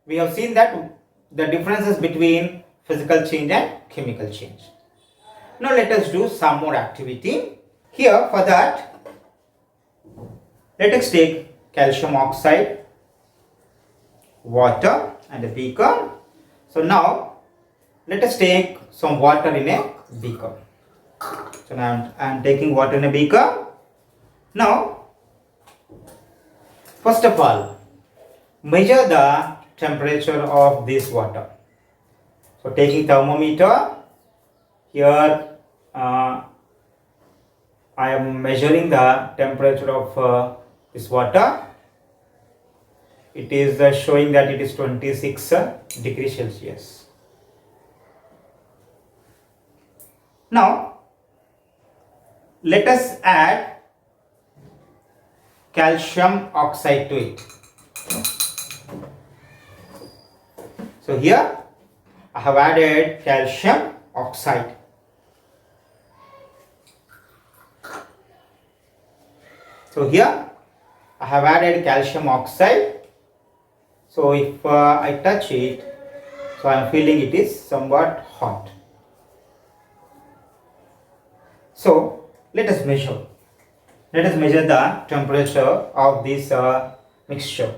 we have seen that the differences between physical change and chemical change. Now let us do some more activity. Here for that, let us take calcium oxide, water and a beaker. So now let us take some water in a beaker. So now I am taking water in a beaker. Now first of all, measure the temperature of this water. So taking thermometer, here I am measuring the temperature of this water. It is showing that it is 26 degrees Celsius. Now let us add calcium oxide to it. So here I have added calcium oxide. So here I have added calcium oxide. So if I touch it, so I am feeling it is somewhat hot. So let us measure. Let us measure the temperature of this mixture.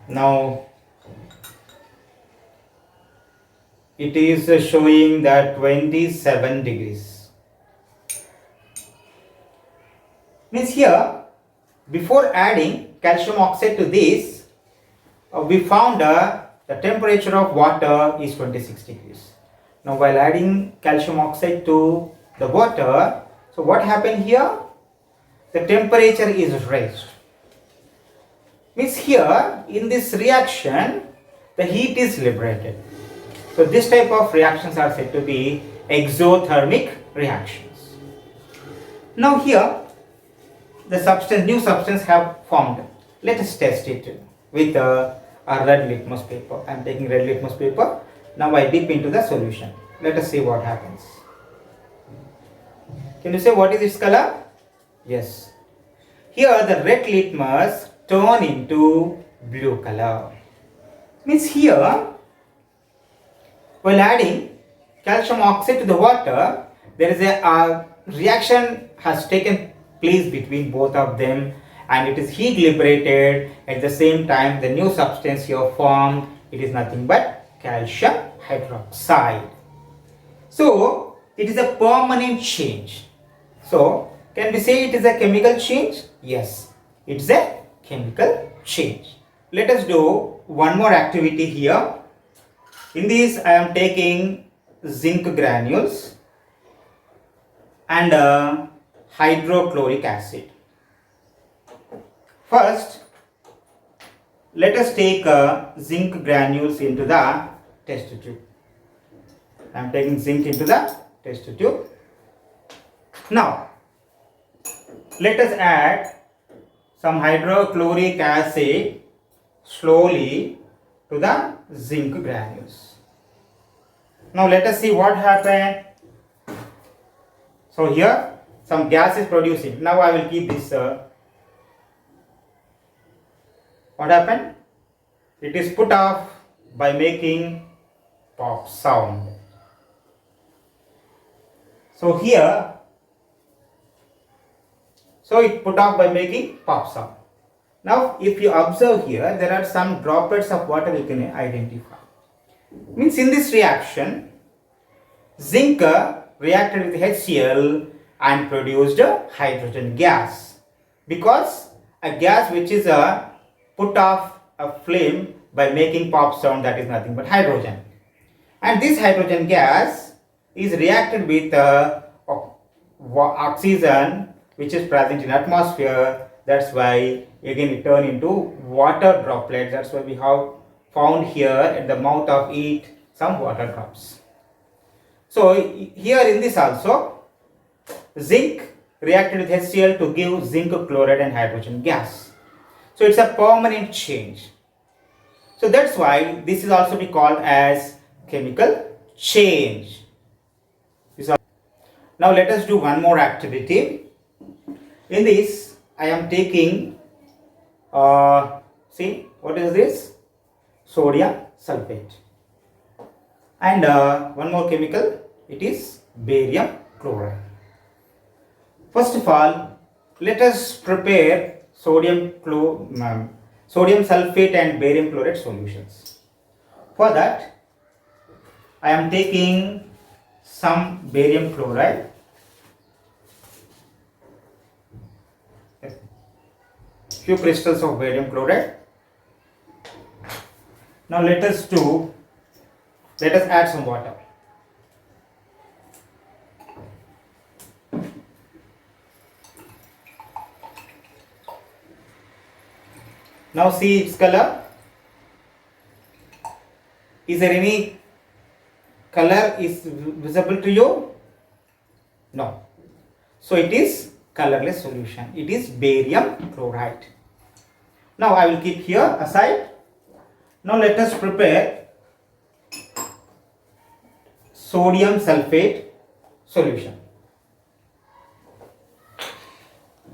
Now it is showing that 27 degrees. Means here, before adding calcium oxide to this, we found the temperature of water is 26 degrees. Now while adding calcium oxide to the water, so what happened here? The temperature is raised. Means here in this reaction, the heat is liberated. So this type of reactions are said to be exothermic reactions. Now here the new substance have formed. Let us test it with a red litmus paper. I am taking red litmus paper. Now I dip into the solution. Let us see what happens. Can you say what is its color? Yes. Here the red litmus turn into blue color. Means here, while adding calcium oxide to the water, there is a reaction has taken place between both of them, and it is heat liberated. At the same time, the new substance here formed, it is nothing but calcium hydroxide. So it is a permanent change. So can we say it is a chemical change? Yes, it is a chemical change. Let us do one more activity here. In this I am taking zinc granules and hydrochloric acid. First, let us take zinc granules into the test tube. I am taking zinc into the test tube. Now, let us add some hydrochloric acid slowly to the zinc granules. Now let us see what happened. So here some gas is producing. Now I will keep this. What happened? It is put off by making pop sound. So here, so it put off by making pop sound. Now if you observe here, there are some droplets of water you can identify. Means in this reaction, zinc reacted with HCl and produced hydrogen gas, because a gas which is put off a flame by making pop sound, that is nothing but hydrogen, and this hydrogen gas is reacted with oxygen which is present in atmosphere. That's why again it turn into water droplets. That's why we have found here at the mouth of it some water drops. So here in this also, zinc reacted with HCl to give zinc chloride and hydrogen gas. So it's a permanent change. So that's why this is also be called as chemical change. Now let us do one more activity. In this, I am taking, see, what is this? Sodium sulfate. And one more chemical, it is barium chloride. First of all, let us prepare sodium sulfate and barium chloride solutions. For that, I am taking some barium chloride. Few crystals of barium chloride. Now let us add some water. Now see its color. Is there any color is visible to you? No. So it is colorless solution. It is barium chloride. Now I will keep here aside. Now let us prepare sodium sulfate solution.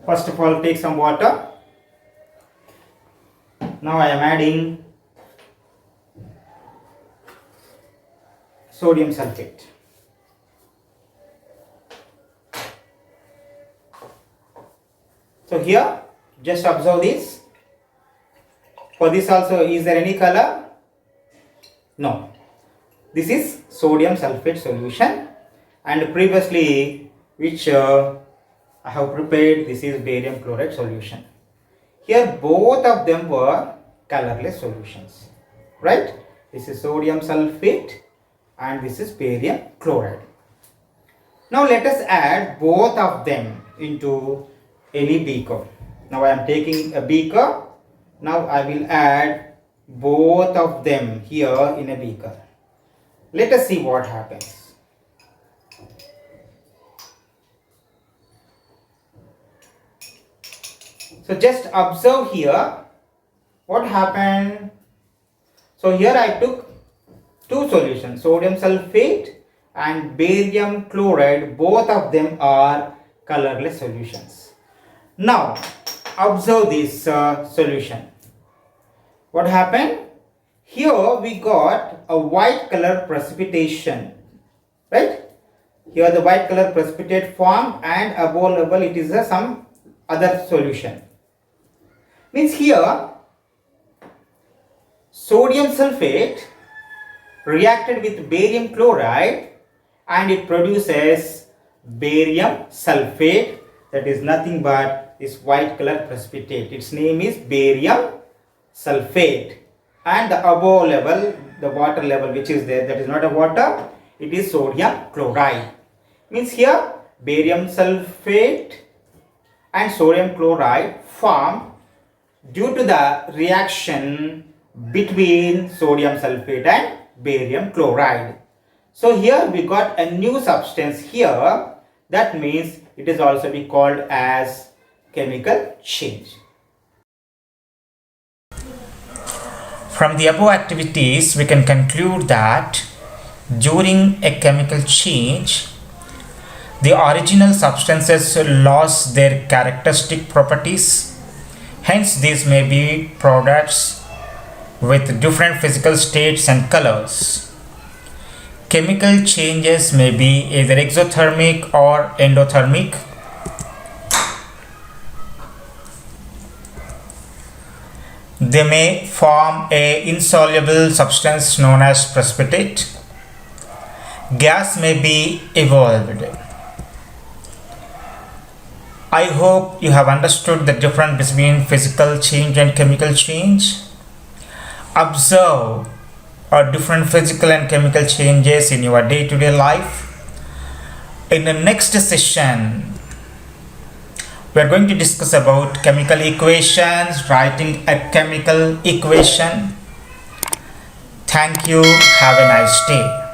First of all, take some water. Now I am adding sodium sulfate. So here, just observe this. For this also, is there any color? No. This is sodium sulfate solution, and previously which I have prepared, this is barium chloride solution. Here both of them were colorless solutions, right? This is sodium sulfate and this is barium chloride. Now let us add both of them into any beaker. Now I am taking a beaker. Now I will add both of them here in a beaker. Let us see what happens. So just observe here what happened. So here I took two solutions, sodium sulfate and barium chloride. Both of them are colorless solutions. Now observe this solution. What happened? Here we got a white color precipitation, right? Here the white color precipitate formed, and above level it is some other solution. Means here sodium sulfate reacted with barium chloride and it produces barium sulfate, that is nothing but this white color precipitate. Its name is barium sulfate, and the above level, the water level which is there, that is not a water, it is sodium chloride. Means here barium sulfate and sodium chloride form due to the reaction between sodium sulfate and barium chloride. So here we got a new substance here. That means it is also be called as chemical change. From the above activities, we can conclude that during a chemical change, the original substances lost their characteristic properties. Hence, these may be products with different physical states and colors. Chemical changes may be either exothermic or endothermic. They may form a insoluble substance known as precipitate. Gas may be evolved. I hope you have understood the difference between physical change and chemical change. Observe different physical and chemical changes in your day-to-day life. In the next session, we are going to discuss about chemical equations, writing a chemical equation. Thank you. Have a nice day.